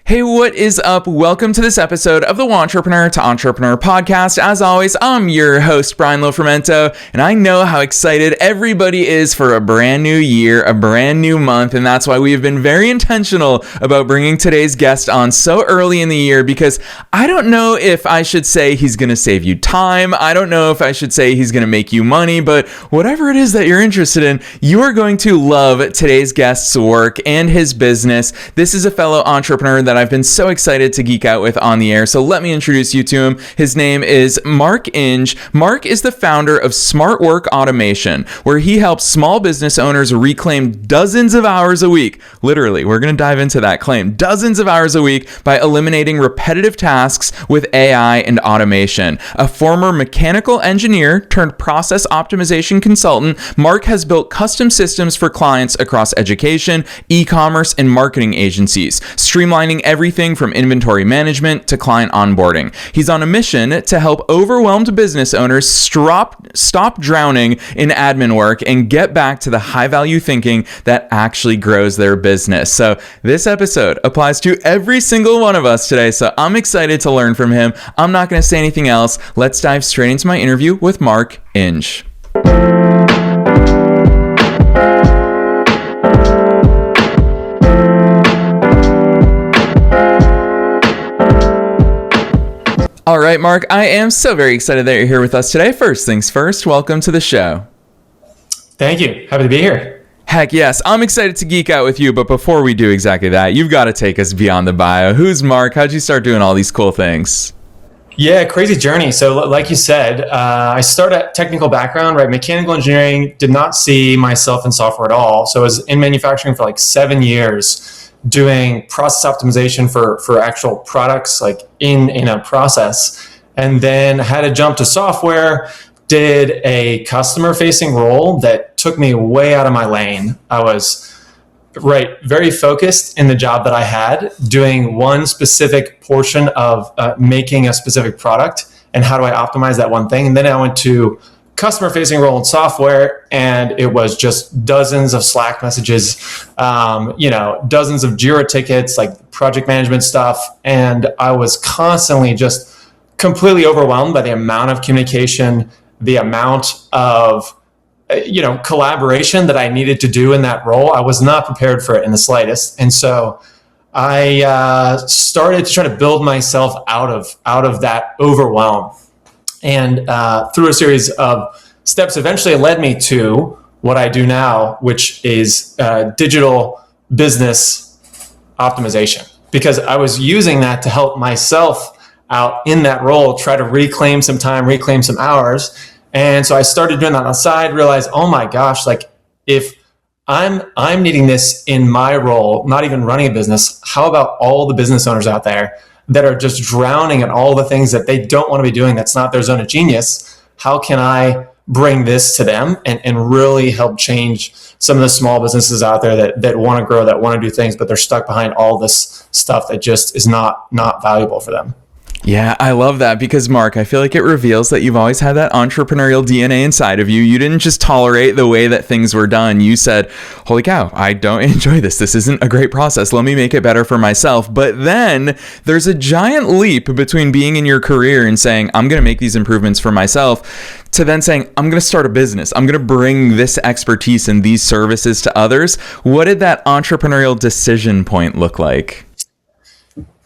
Hey, what is up? Welcome to this episode of the Entrepreneur to Entrepreneur podcast. As always, I'm your host, Brian Lofermento, and I know how excited everybody is for a brand new year, a brand new month, and that's why we have been very intentional about bringing today's guest on so early in the year, because I don't know if I should say he's going to save you time. I don't know if I should say he's going to make you money, but whatever it is that you're interested in, you are going to love today's guest's work and his business. This is a fellow entrepreneur that I've been so excited to geek out with on the air. So let me introduce you to him. His name is Mark Inge. Mark is the founder of SmartWork Automation, where he helps small business owners reclaim dozens of hours a week. Literally, we're going to dive into that claim. Dozens of hours a week by eliminating repetitive tasks with AI and automation. A former mechanical engineer turned process optimization consultant, Mark has built custom systems for clients across education, e-commerce, and marketing agencies, streamlining everything from inventory management to client onboarding. He's on a mission to help overwhelmed business owners stop drowning in admin work and get back to the high-value thinking that actually grows their business. So this episode applies to every single one of us today, so I'm excited to learn from him. I'm not going to say anything else. Let's dive straight into my interview with Mark Inge. All right, Mark, I am so very excited that you're here with us today. First things first, welcome to the show. Thank you. Happy to be here. Heck yes, I'm excited to geek out with you, but before we do exactly that, you've got to take us beyond the bio. Who's Mark? How'd you start doing all these cool things? Yeah, crazy journey. So like you said, I started at technical background, right? Mechanical engineering, did not see myself in software at all. So I was in manufacturing for like 7 years, doing process optimization for actual products, like in a process, and then had to jump to software, did a customer facing role that took me way out of my lane. I was very focused in the job that I had, doing one specific portion of making a specific product and how do I optimize that one thing. And then I went to customer facing role in software, and it was just dozens of Slack messages, dozens of Jira tickets, like project management stuff. And I was constantly just completely overwhelmed by the amount of communication, the amount of collaboration that I needed to do in that role. I was not prepared for it in the slightest. And so I started to try to build myself out of that overwhelm. And through a series of steps, eventually it led me to what I do now, which is digital business optimization, because I was using that to help myself out in that role, try to reclaim some time, reclaim some hours. And so I started doing that on the side, realized, oh my gosh, like if I'm needing this in my role, not even running a business, how about all the business owners out there that are just drowning in all the things that they don't want to be doing, that's not their zone of genius? How can I bring this to them and really help change some of the small businesses out there that want to grow, that want to do things, but they're stuck behind all this stuff that just is not valuable for them? Yeah, I love that, because Mark, I feel like it reveals that you've always had that entrepreneurial DNA inside of you. You didn't just tolerate the way that things were done. You said, holy cow, I don't enjoy this. This isn't a great process. Let me make it better for myself. But then there's a giant leap between being in your career and saying, I'm going to make these improvements for myself, to then saying, I'm going to start a business. I'm going to bring this expertise and these services to others. What did that entrepreneurial decision point look like?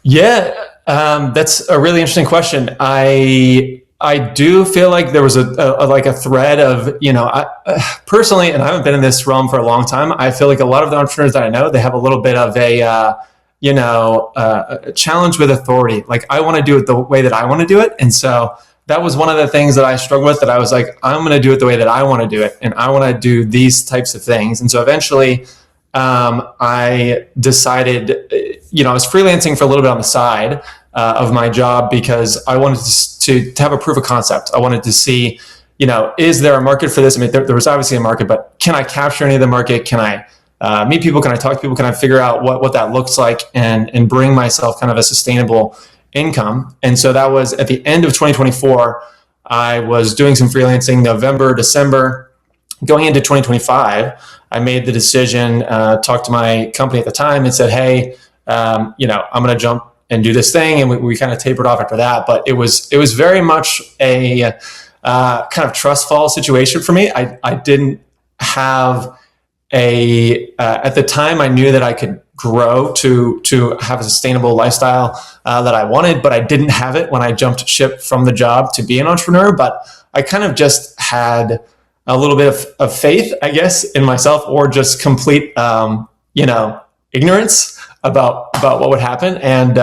Yeah. That's a really interesting question. I do feel like there was a thread of, personally, and I haven't been in this realm for a long time, I feel like a lot of the entrepreneurs that I know, they have a little bit of a challenge with authority. Like, I want to do it the way that I want to do it. And so that was one of the things that I struggled with, that I was like, I'm going to do it the way that I want to do it. And I want to do these types of things. And so eventually, I decided, I was freelancing for a little bit on the side of my job, because I wanted to have a proof of concept. I wanted to see, is there a market for this? I mean, there was obviously a market, but can I capture any of the market? Can I meet people? Can I talk to people? Can I figure out what that looks like and bring myself kind of a sustainable income? And so that was at the end of 2024. I was doing some freelancing November, December. Going into 2025, I made the decision, talked to my company at the time and said, hey, I'm going to jump and do this thing. And we kind of tapered off after that. But it was very much a kind of trust fall situation for me. I didn't have at the time, I knew that I could grow to have a sustainable lifestyle that I wanted, but I didn't have it when I jumped ship from the job to be an entrepreneur. But I kind of just had a little bit of faith, I guess, in myself, or just complete, ignorance about what would happen, and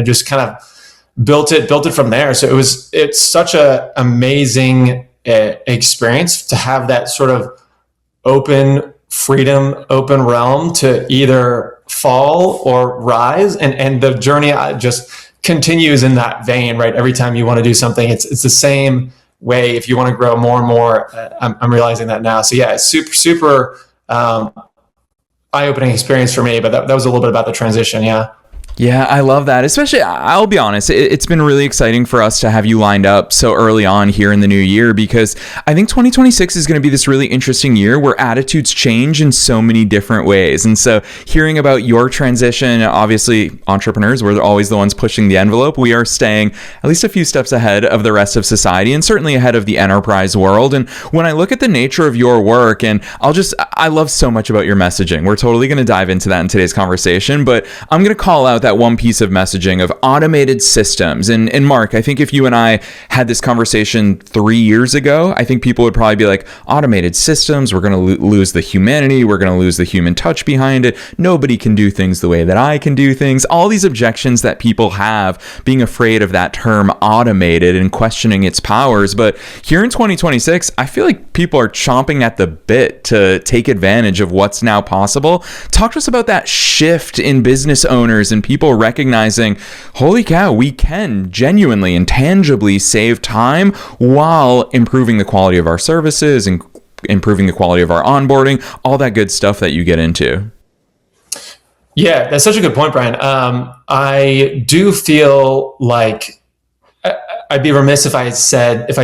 just kind of built it from there. So it's such a amazing experience to have that sort of open freedom, open realm to either fall or rise, and the journey just continues in that vein, right? Every time you want to do something, it's the same way. If you want to grow more and more, I'm realizing that now. So yeah, it's super eye-opening experience for me, but that was a little bit about the transition. Yeah, I love that. Especially, I'll be honest, it's been really exciting for us to have you lined up so early on here in the new year, because I think 2026 is going to be this really interesting year where attitudes change in so many different ways. And so hearing about your transition, obviously entrepreneurs, we're always the ones pushing the envelope. We are staying at least a few steps ahead of the rest of society, and certainly ahead of the enterprise world. And when I look at the nature of your work, and I love so much about your messaging. We're totally going to dive into that in today's conversation, but I'm going to call out that one piece of messaging of automated systems. And Mark, I think if you and I had this conversation 3 years ago, I think people would probably be like, automated systems, we're going to lose the humanity, we're going to lose the human touch behind it. Nobody can do things the way that I can do things. All these objections that people have, being afraid of that term automated and questioning its powers. But here in 2026, I feel like people are chomping at the bit to take advantage of what's now possible. Talk to us about that shift in business owners and people recognizing, holy cow, we can genuinely and tangibly save time while improving the quality of our services and improving the quality of our onboarding, all that good stuff that you get into. Yeah, that's such a good point, Brian. I do feel like I'd be remiss if I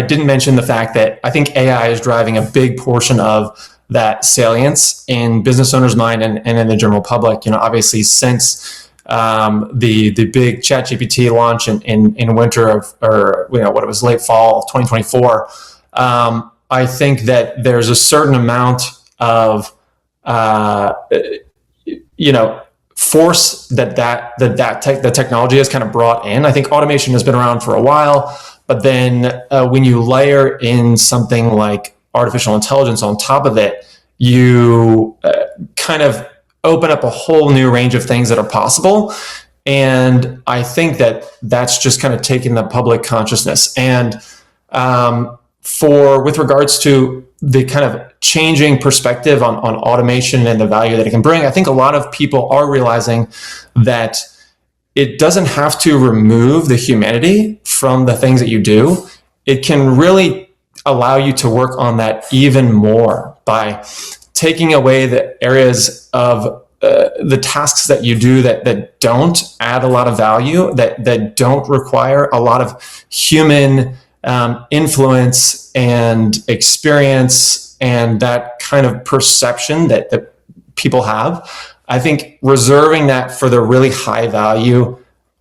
didn't mention the fact that I think AI is driving a big portion of that salience in business owners' mind and in the general public. Obviously since the big ChatGPT launch in winter of, or what it was, late fall of 2024. I think that there's a certain amount of force the technology has kind of brought in. I think automation has been around for a while, but then when you layer in something like artificial intelligence on top of it, you kind of open up a whole new range of things that are possible. And I think that that's just kind of taken the public consciousness. And with regards to the kind of changing perspective on automation and the value that it can bring, I think a lot of people are realizing that it doesn't have to remove the humanity from the things that you do. It can really allow you to work on that even more by taking away the areas of the tasks that you do that don't add a lot of value, that don't require a lot of human influence and experience and that kind of perception that people have. I think reserving that for the really high value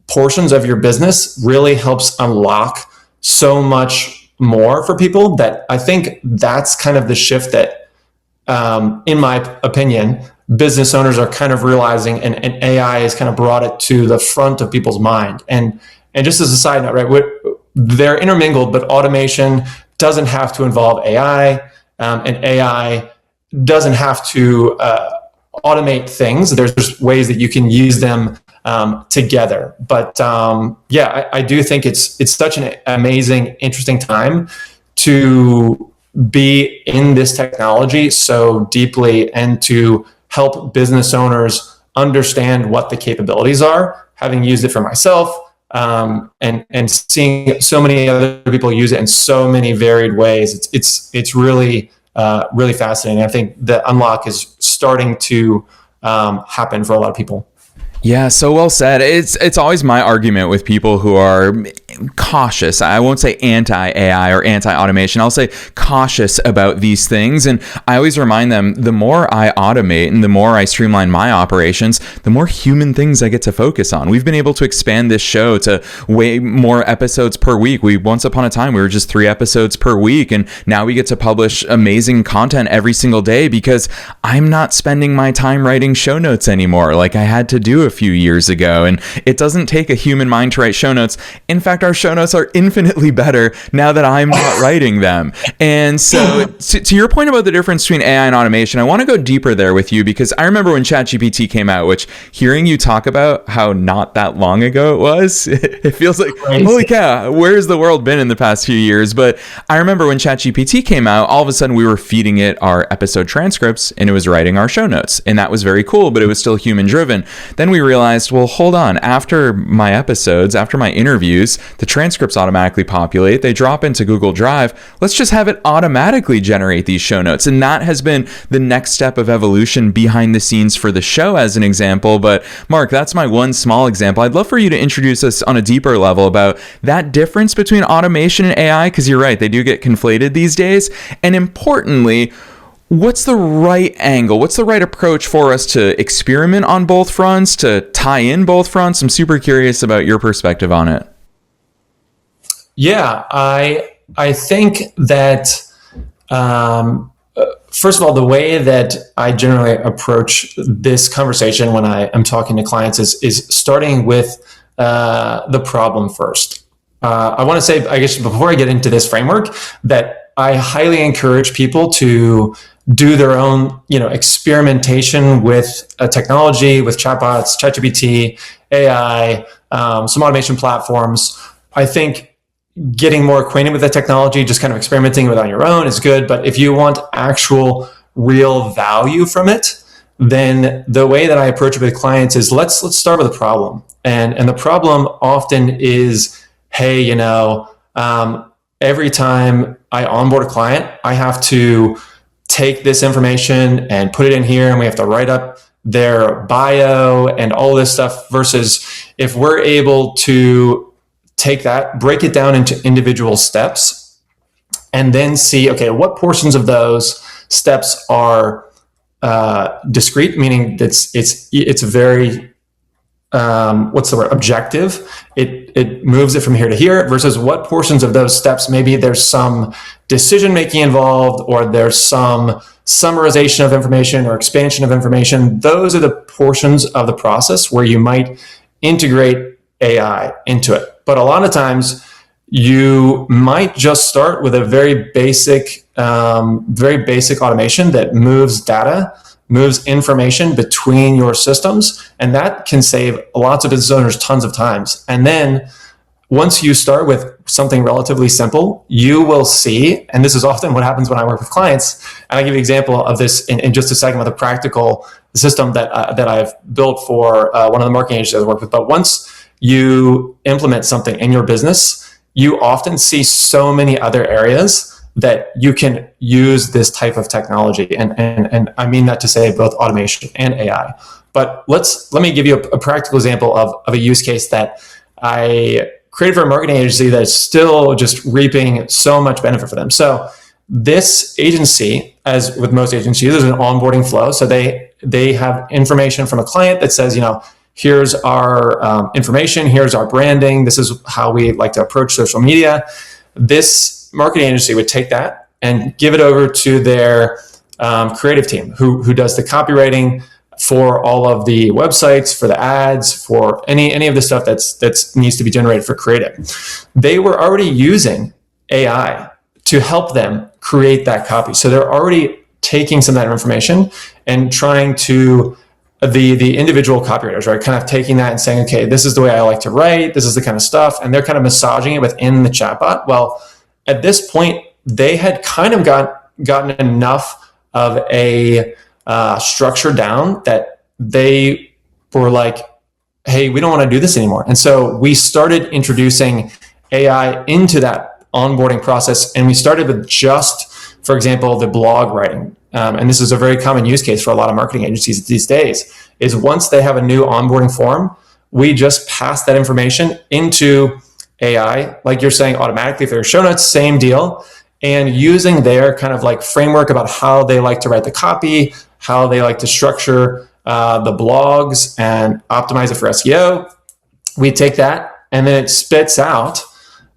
portions of your business really helps unlock so much more for people, that I think that's kind of the shift that, in my opinion, business owners are kind of realizing, and AI has kind of brought it to the front of people's mind. And just as a side note, right, they're intermingled, but automation doesn't have to involve AI, and AI doesn't have to automate things. There's just ways that you can use them together. But I do think it's such an amazing, interesting time to be in this technology so deeply and to help business owners understand what the capabilities are, having used it for myself, and seeing so many other people use it in so many varied ways. It's really really fascinating. I think the unlock is starting to happen for a lot of people. Yeah, so well said. It's always my argument with people who are cautious. I won't say anti-AI or anti-automation. I'll say cautious about these things. And I always remind them, the more I automate and the more I streamline my operations, the more human things I get to focus on. We've been able to expand this show to way more episodes per week. Once upon a time, we were just 3 episodes per week. And now we get to publish amazing content every single day because I'm not spending my time writing show notes anymore like I had to do a few years ago. And it doesn't take a human mind to write show notes. In fact, our show notes are infinitely better now that I'm not writing them. And so to your point about the difference between AI and automation, I want to go deeper there with you because I remember when ChatGPT came out, which hearing you talk about how not that long ago it was, it feels like, holy cow, where's the world been in the past few years? But I remember when ChatGPT came out, all of a sudden we were feeding it our episode transcripts and it was writing our show notes. And that was very cool, but it was still human driven. Then we realized, well, hold on, after my episodes, after my interviews, the transcripts automatically populate, they drop into Google Drive. Let's just have it automatically generate these show notes. And that has been the next step of evolution behind the scenes for the show as an example. But Mark, that's my one small example. I'd love for you to introduce us on a deeper level about that difference between automation and AI, because you're right, they do get conflated these days. And importantly, what's the right angle? What's the right approach for us to experiment on both fronts, to tie in both fronts? I'm super curious about your perspective on it. Yeah, I think that first of all, the way that I generally approach this conversation when I am talking to clients is starting with the problem first. I want to say, I guess, before I get into this framework, that I highly encourage people to do their own, experimentation with technology, with chatbots, ChatGPT, AI, some automation platforms. I think getting more acquainted with the technology, just kind of experimenting with it on your own is good. But if you want actual real value from it, then the way that I approach it with clients is let's start with a problem. And the problem often is, hey, every time I onboard a client, I have to take this information and put it in here, and we have to write up their bio and all this stuff, versus if we're able to take that, break it down into individual steps, and then see, okay, what portions of those steps are discrete, meaning it's very objective. It moves it from here to here, versus what portions of those steps, maybe there's some decision making involved, or there's some summarization of information or expansion of information. Those are the portions of the process where you might integrate AI into it. But a lot of times you might just start with a very basic automation that moves data, moves information between your systems, and that can save lots of business owners tons of times. And then once you start with something relatively simple, you will see, and this is often what happens when I work with clients, and I'll give you an example of this in just a second with a practical system that I've built for one of the marketing agencies I work with. But once you implement something in your business, you often see so many other areas that you can use this type of technology. And I mean that to say both automation and AI. But let me give you a practical example of a use case that I created for a marketing agency that is still just reaping so much benefit for them. So this agency, as with most agencies, there's an onboarding flow. So they have information from a client that says, here's our information, here's our branding, this is how we like to approach social media. This marketing agency would take that and give it over to their creative team who does the copywriting for all of the websites, for the ads, for any of the stuff that's needs to be generated for creative. They were already using AI to help them create that copy. So they're already taking some of that information and trying to the individual copywriters, right, kind of taking that and saying, okay, this is the way I like to write, this is the kind of stuff, and they're kind of massaging it within the chatbot. Well, at this point, they had kind of gotten enough of a structure down that they were like, hey, we don't want to do this anymore. And so we started introducing AI into that onboarding process, and we started with just, for example, the blog writing. And this is a very common use case for a lot of marketing agencies these days, is once they have a new onboarding form, we just pass that information into AI, like you're saying, automatically for their show notes, same deal. And using their kind of like framework about how they like to write the copy, how they like to structure the blogs and optimize it for SEO. We take that and then it spits out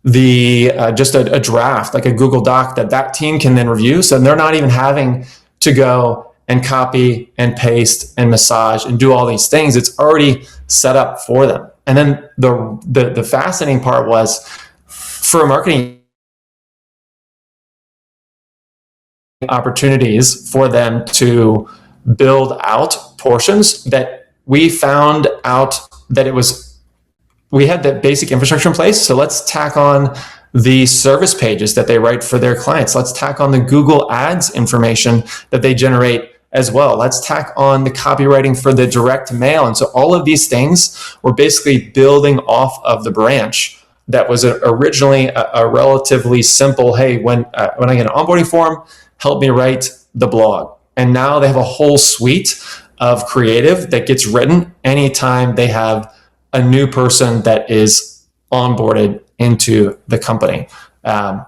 the just a draft, like a Google Doc that team can then review. So they're not even having to go and copy and paste and massage and do all these things. It's already set up for them. And then the fascinating part was, for marketing opportunities for them to build out portions that we found out that we had the basic infrastructure in place. So let's tack on the service pages that they write for their clients. Let's tack on the Google Ads information that they generate as well. Let's tack on the copywriting for the direct mail. And so all of these things were basically building off of the branch that was originally a relatively simple, hey, when I get an onboarding form, help me write the blog. And now they have a whole suite of creative that gets written anytime they have a new person that is onboarded into the company.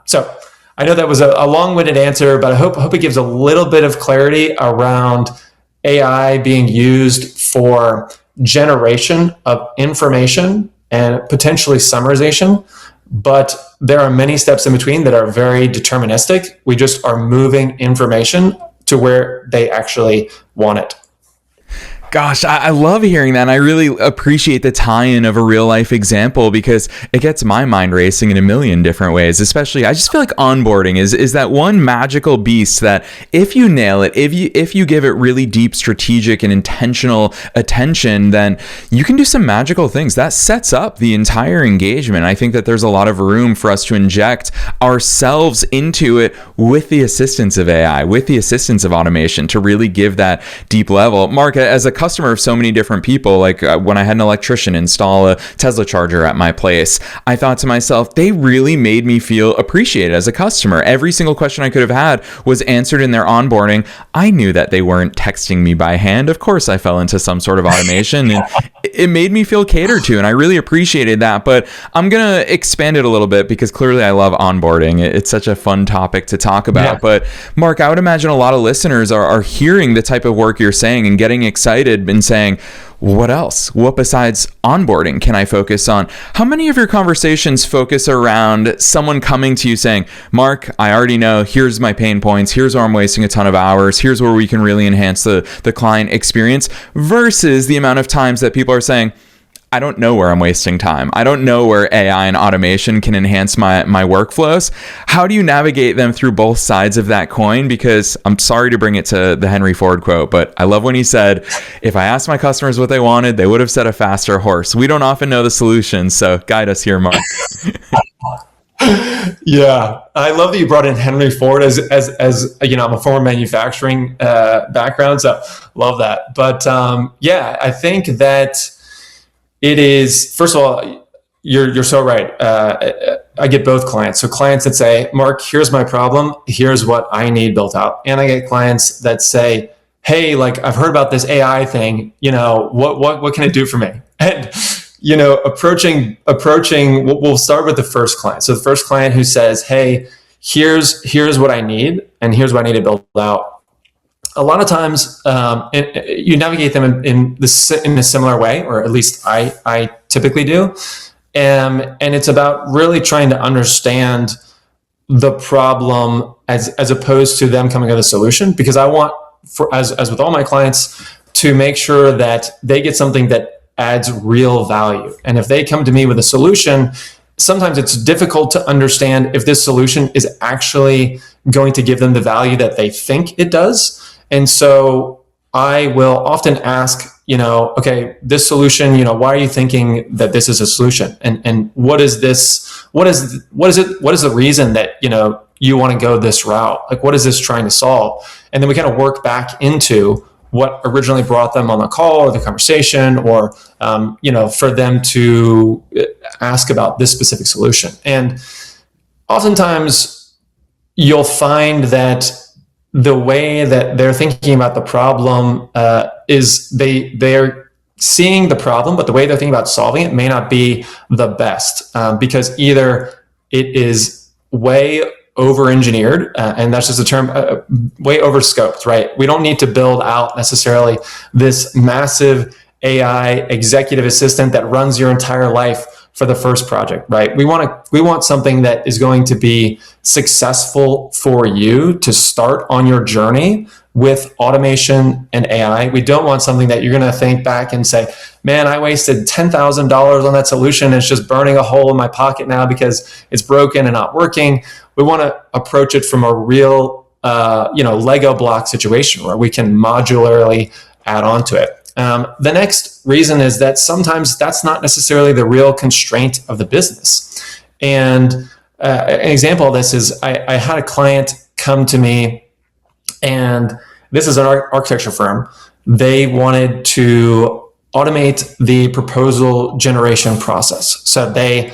So I know that was a long-winded answer, but I hope it gives a little bit of clarity around AI being used for generation of information and potentially summarization. But there are many steps in between that are very deterministic. We just are moving information to where they actually want it. Gosh, I love hearing that. And I really appreciate the tie-in of a real life example, because it gets my mind racing in a million different ways. Especially, I just feel like onboarding is that one magical beast that if you nail it, if you give it really deep strategic and intentional attention, then you can do some magical things. That sets up the entire engagement. I think that there's a lot of room for us to inject ourselves into it with the assistance of AI, with the assistance of automation, to really give that deep level. Mark, as a customer of so many different people, like when I had an electrician install a Tesla charger at my place, I thought to myself, they really made me feel appreciated as a customer. Every single question I could have had was answered in their onboarding. I knew that they weren't texting me by hand. Of course, I fell into some sort of automation, and it made me feel catered to, and I really appreciated that. But I'm going to expand it a little bit, because clearly I love onboarding. It's such a fun topic to talk about. Yeah. But Mark, I would imagine a lot of listeners are hearing the type of work you're saying and getting excited and saying, what else? What besides onboarding can I focus on? How many of your conversations focus around someone coming to you saying, Mark, I already know, here's my pain points, here's where I'm wasting a ton of hours, here's where we can really enhance the client experience, versus the amount of times that people are saying, I don't know where I'm wasting time. I don't know where AI and automation can enhance my workflows. How do you navigate them through both sides of that coin? Because I'm sorry to bring it to the Henry Ford quote, but I love when he said, if I asked my customers what they wanted, they would have said a faster horse. We don't often know the solution, so guide us here, Mark. Yeah, I love that you brought in Henry Ford as you know, I'm a former manufacturing background, so love that. But yeah, I think that it is, first of all, you're so right. I get both clients. So clients that say, Mark, here's my problem. Here's what I need built out. And I get clients that say, hey, like, I've heard about this AI thing. You know, what can it do for me? And, you know, approaching, we'll start with the first client. So the first client who says, hey, here's what I need, and here's what I need to build out. A lot of times, you navigate them in a similar way, or at least I typically do. And it's about really trying to understand the problem as opposed to them coming up with a solution. Because I want, as with all my clients, to make sure that they get something that adds real value. And if they come to me with a solution, sometimes it's difficult to understand if this solution is actually going to give them the value that they think it does. And so I will often ask, you know, okay, this solution, you know, why are you thinking that this is a solution? And what is this? What is it? What is the reason that, you know, you want to go this route? Like, what is this trying to solve? And then we kind of work back into what originally brought them on the call or the conversation, or, you know, for them to ask about this specific solution. And oftentimes you'll find that the way that they're thinking about the problem is they're seeing the problem, but the way they're thinking about solving it may not be the best, because either it is way over-engineered, and that's just a term, way over-scoped, right? We don't need to build out necessarily this massive AI executive assistant that runs your entire life for the first project, right? We want something that is going to be successful for you to start on your journey with automation and AI. We don't want something that you're going to think back and say, man, I wasted $10,000 on that solution and it's just burning a hole in my pocket now because it's broken and not working. We want to approach it from a real, Lego block situation where we can modularly add on to it. The next reason is that sometimes that's not necessarily the real constraint of the business. And an example of this is I had a client come to me, and this is an architecture firm. They wanted to automate the proposal generation process. So they,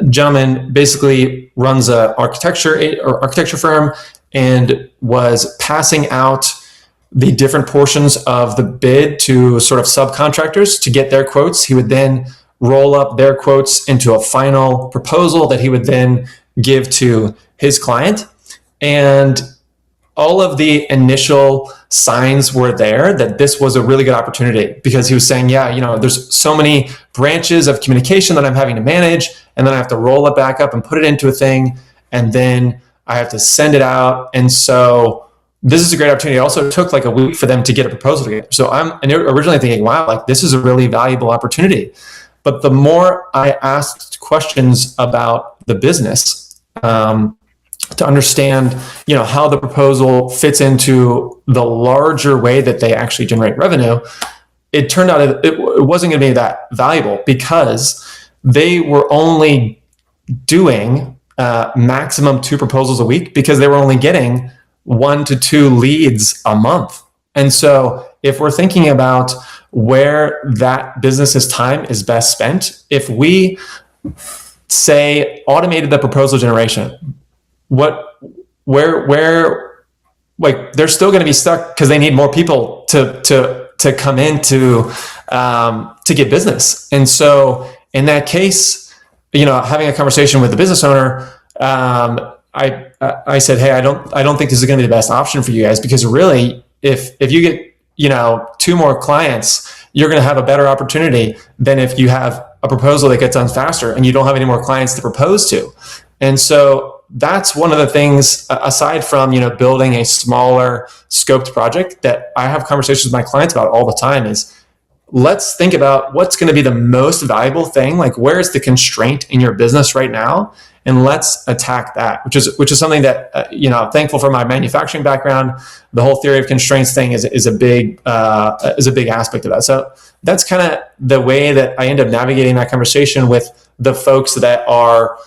gentleman basically runs an architecture firm and was passing out the different portions of the bid to sort of subcontractors to get their quotes. He would then roll up their quotes into a final proposal that he would then give to his client. And all of the initial signs were there that this was a really good opportunity, because he was saying, there's so many branches of communication that I'm having to manage, and then I have to roll it back up and put it into a thing, and then I have to send it out. And so this is a great opportunity. It also took like a week for them to get a proposal together. So I'm originally thinking, wow, like this is a really valuable opportunity. But the more I asked questions about the business, to understand, how the proposal fits into the larger way that they actually generate revenue, it turned out it wasn't going to be that valuable, because they were only doing maximum 2 proposals a week, because they were only getting 1 to 2 leads a month. And so if we're thinking about where that business's time is best spent, if we say automated the proposal generation, where they're still going to be stuck because they need more people to come in to get business. And so in that case, having a conversation with the business owner, I said, hey, I don't think this is going to be the best option for you guys, because really, if you get 2 more clients, you're going to have a better opportunity than if you have a proposal that gets done faster and you don't have any more clients to propose to. And so that's one of the things, aside from building a smaller scoped project, that I have conversations with my clients about all the time, is let's think about what's going to be the most valuable thing. Like, where's the constraint in your business right now? And let's attack that, which is something that, I'm thankful for my manufacturing background. The whole theory of constraints thing is a big aspect of that. So that's kind of the way that I end up navigating that conversation with the folks that are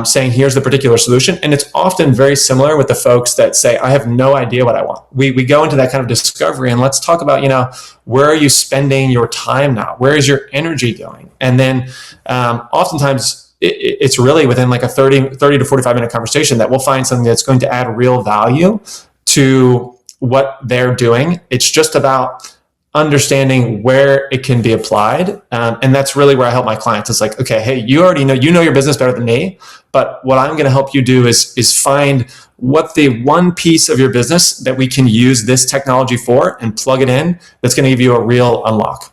saying, here's the particular solution. And it's often very similar with the folks that say, I have no idea what I want. We go into that kind of discovery, and let's talk about, where are you spending your time now? Where is your energy going? And then oftentimes it's really within like a 30 to 45 minute conversation that we'll find something that's going to add real value to what they're doing. It's just about understanding where it can be applied. And that's really where I help my clients. It's like, okay, hey, you already know, your business better than me, but what I'm going to help you do is find what the one piece of your business that we can use this technology for and plug it in that's going to give you a real unlock.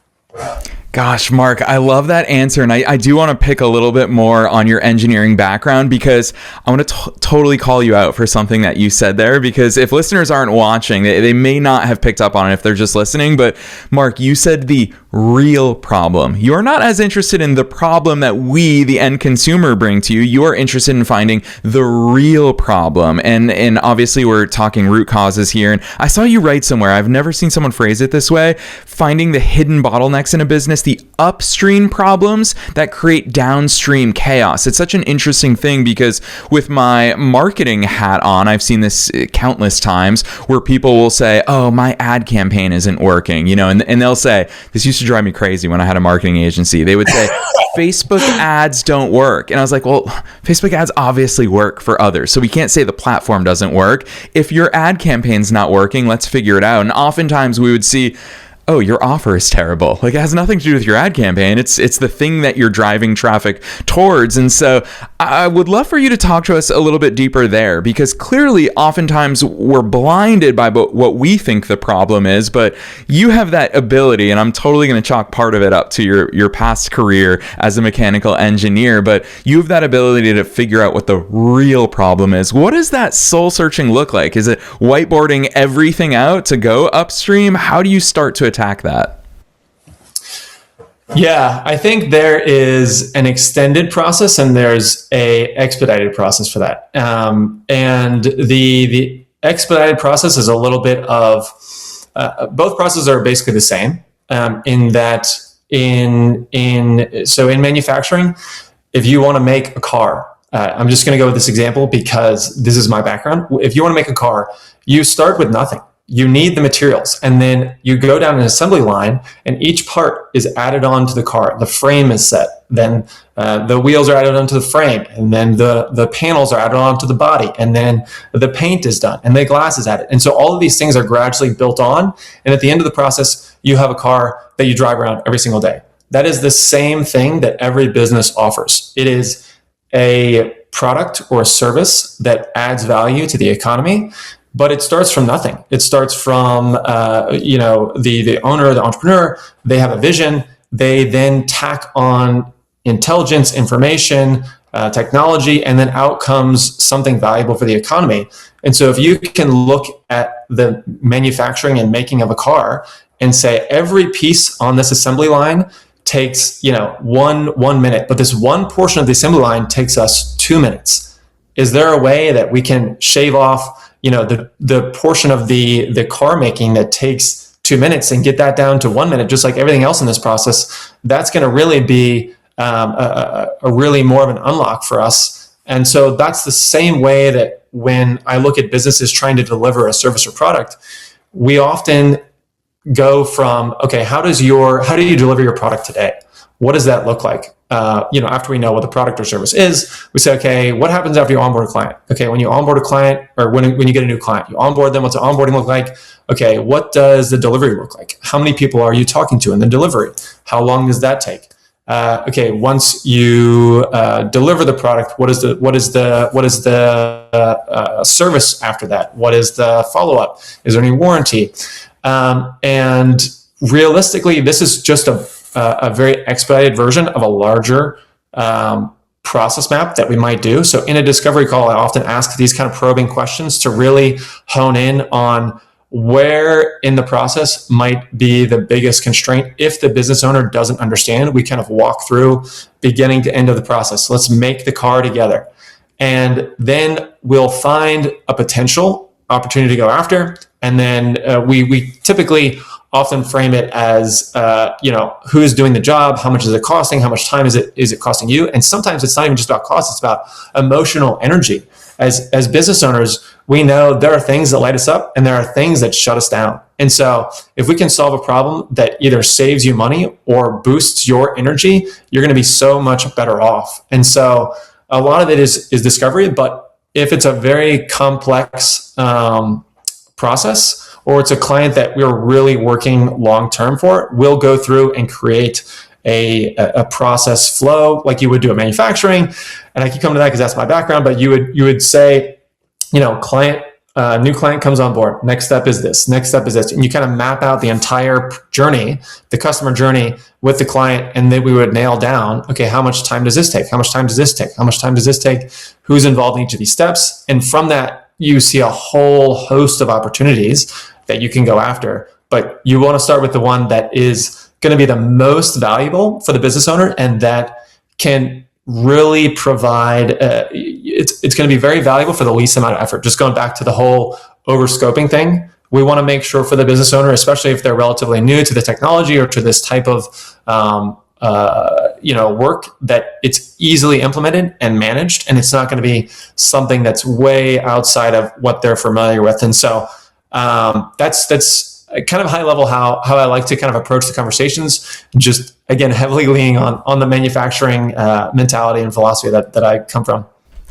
Gosh, Mark, I love that answer. And I do want to pick a little bit more on your engineering background, because I want to totally call you out for something that you said there, because if listeners aren't watching, they may not have picked up on it if they're just listening. But Mark, you said the real problem. You're not as interested in the problem that we, the end consumer, bring to you. You are interested in finding the real problem. And obviously we're talking root causes here. And I saw you write somewhere, I've never seen someone phrase it this way, finding the hidden bottlenecks in a business, the upstream problems that create downstream chaos. It's such an interesting thing, because with my marketing hat on, I've seen this countless times where people will say, oh, my ad campaign isn't working, and they'll say, this used to drive me crazy when I had a marketing agency. They would say, Facebook ads don't work. And I was like, well, Facebook ads obviously work for others, so we can't say the platform doesn't work. If your ad campaign's not working, let's figure it out. And oftentimes we would see oh, your offer is terrible. Like, it has nothing to do with your ad campaign. It's the thing that you're driving traffic towards. And so I would love for you to talk to us a little bit deeper there, because clearly oftentimes we're blinded by what we think the problem is, but you have that ability, and I'm totally going to chalk part of it up to your past career as a mechanical engineer, but you have that ability to figure out what the real problem is. What does that soul searching look like? Is it whiteboarding everything out to go upstream? How do you start to attack that? Yeah, I think there is an extended process and there's a expedited process for that. And the expedited process is a little bit of both processes are basically the same, in that in manufacturing, if you want to make a car, I'm just going to go with this example because this is my background. If you want to make a car, you start with nothing. You need the materials, and then you go down an assembly line, and each part is added on to the car. The frame is set, then the wheels are added onto the frame, and then the panels are added onto the body, and then the paint is done, and the glass is added. And so all of these things are gradually built on, and at the end of the process, you have a car that you drive around every single day. That is the same thing that every business offers. It is a product or a service that adds value to the economy. But it starts from nothing. It starts from, the owner, the entrepreneur, they have a vision. They then tack on intelligence, information, technology, and then out comes something valuable for the economy. And so if you can look at the manufacturing and making of a car and say every piece on this assembly line takes, 1 minute, but this one portion of the assembly line takes us 2 minutes. Is there a way that we can shave off the portion of the car making that takes 2 minutes and get that down to 1 minute, just like everything else in this process? That's going to really be a really more of an unlock for us. And so that's the same way that when I look at businesses trying to deliver a service or product, we often go from, okay, how do you deliver your product today? What does that look like? After we know what the product or service is, we say, okay, what happens after you onboard a client? Okay, when you onboard a client, or when you get a new client, you onboard them. What's the onboarding look like? Okay, what does the delivery look like? How many people are you talking to in the delivery? How long does that take? Okay, once you deliver the product, what is the service after that? What is the follow-up? Is there any warranty? And realistically, this is just a very expedited version of a larger process map that we might do. So in a discovery call, I often ask these kind of probing questions to really hone in on where in the process might be the biggest constraint. If the business owner doesn't understand, we kind of walk through beginning to end of the process. Let's make the car together. And then we'll find a potential opportunity to go after. And then we typically often frame it as, who is doing the job? How much is it costing? How much time is it costing you? And sometimes it's not even just about cost. It's about emotional energy. As business owners, we know there are things that light us up and there are things that shut us down. And so if we can solve a problem that either saves you money or boosts your energy, you're going to be so much better off. And so a lot of it is discovery, but if it's a very complex process, or it's a client that we're really working long-term for, we'll go through and create a process flow like you would do a manufacturing. And I keep coming to that because that's my background, but you would say, new client comes on board. Next step is this. Next step is this. And you kind of map out the entire journey, the customer journey with the client. And then we would nail down, okay, how much time does this take? How much time does this take? How much time does this take? Who's involved in each of these steps? And from that, you see a whole host of opportunities that you can go after, but you want to start with the one that is going to be the most valuable for the business owner and that can really provide, it's going to be very valuable for the least amount of effort. Just going back to the whole over-scoping thing, we want to make sure for the business owner, especially if they're relatively new to the technology or to this type of work, that it's easily implemented and managed, and it's not going to be something that's way outside of what they're familiar with. And so that's kind of high level how I like to kind of approach the conversations, just again, heavily leaning on the manufacturing mentality and philosophy that I come from.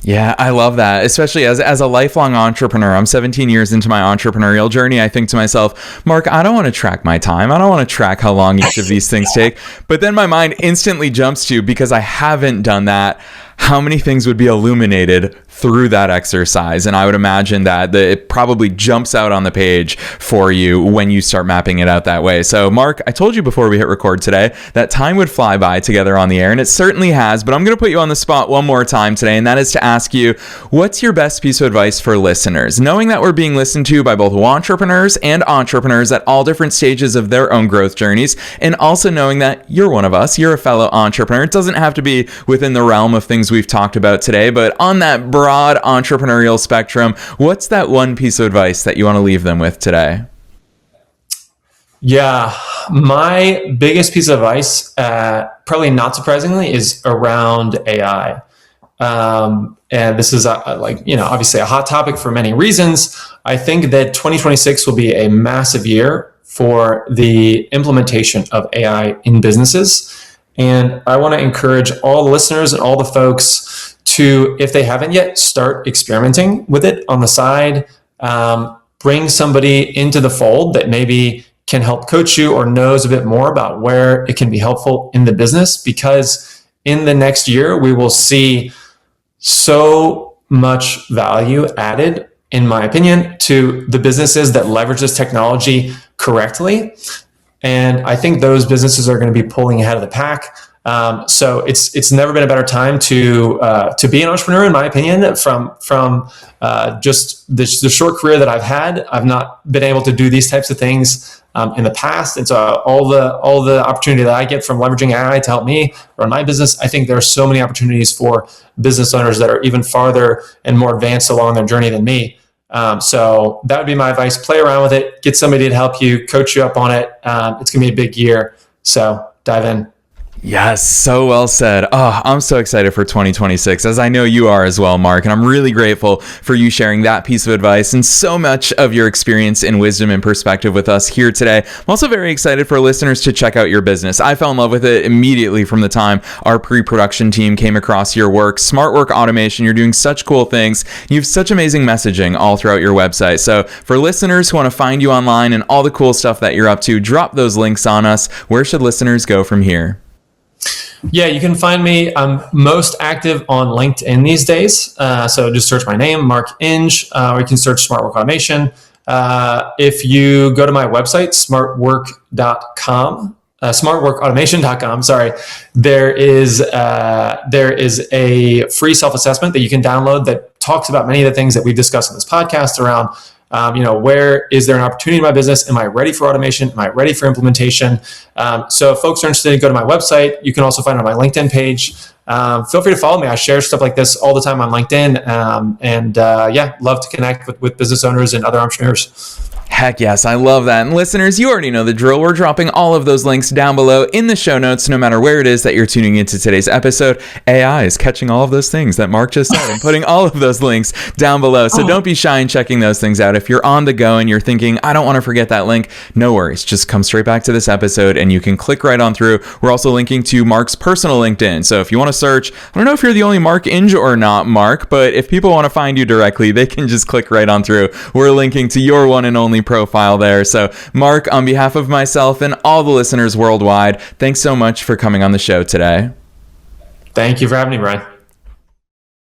Yeah, I love that, especially as a lifelong entrepreneur. I'm 17 years into my entrepreneurial journey. I think to myself, Mark, I don't want to track my time. I don't want to track how long each of these things take. But then my mind instantly jumps to, because I haven't done that, how many things would be illuminated through that exercise. And I would imagine that it probably jumps out on the page for you when you start mapping it out that way. So Mark, I told you before we hit record today that time would fly by together on the air, and it certainly has, but I'm going to put you on the spot one more time today, and that is to ask you, what's your best piece of advice for listeners? Knowing that we're being listened to by both entrepreneurs and entrepreneurs at all different stages of their own growth journeys, and also knowing that you're one of us, you're a fellow entrepreneur. It doesn't have to be within the realm of things we've talked about today, but on that broad entrepreneurial spectrum, what's that one piece of advice that you want to leave them with today? Yeah, my biggest piece of advice, probably not surprisingly, is around AI. And this is obviously a hot topic for many reasons. I think that 2026 will be a massive year for the implementation of AI in businesses. And I want to encourage all the listeners and all the folks to, if they haven't yet, start experimenting with it on the side. Bring somebody into the fold that maybe can help coach you or knows a bit more about where it can be helpful in the business, because in the next year, we will see so much value added, in my opinion, to the businesses that leverage this technology correctly. And I think those businesses are going to be pulling ahead of the pack. So it's never been a better time to be an entrepreneur, in my opinion. From just the short career that I've had, I've not been able to do these types of things in the past. And so all the opportunity that I get from leveraging AI to help me run my business, I think there are so many opportunities for business owners that are even farther and more advanced along their journey than me. So that would be my advice. Play around with it, get somebody to help you, coach you up on it. It's going to be a big year. So dive in. Yes, so well said. Oh, I'm so excited for 2026, as I know you are as well, Mark. And I'm really grateful for you sharing that piece of advice and so much of your experience and wisdom and perspective with us here today. I'm also very excited for listeners to check out your business. I fell in love with it immediately from the time our pre-production team came across your work. SmartWork Automation, you're doing such cool things. You have such amazing messaging all throughout your website. So for listeners who want to find you online and all the cool stuff that you're up to, drop those links on us. Where should listeners go from here? Yeah, you can find me. I'm most active on LinkedIn these days. So just search my name, Mark Inge, or you can search SmartWork Automation. If you go to my website, smartwork.com, smartworkautomation.com, sorry, there is a free self-assessment that you can download that talks about many of the things that we've discussed in this podcast around where is there an opportunity in my business? Am I ready for automation? Am I ready for implementation? So if folks are interested, go to my website. You can also find it on my LinkedIn page. Feel free to follow me. I share stuff like this all the time on LinkedIn. Love to connect with business owners and other entrepreneurs. Heck yes, I love that. And listeners, you already know the drill. We're dropping all of those links down below in the show notes, no matter where it is that you're tuning into today's episode. AI is catching all of those things that Mark just said and putting all of those links down below. So don't be shy in checking those things out. If you're on the go and you're thinking, I don't want to forget that link, no worries. Just come straight back to this episode and you can click right on through. We're also linking to Mark's personal LinkedIn. So if you want to search, I don't know if you're the only Mark Inge or not, Mark, but if people want to find you directly, they can just click right on through. We're linking to your one and only profile there. So Mark, on behalf of myself and all the listeners worldwide, thanks so much for coming on the show today. Thank you for having me, Brian.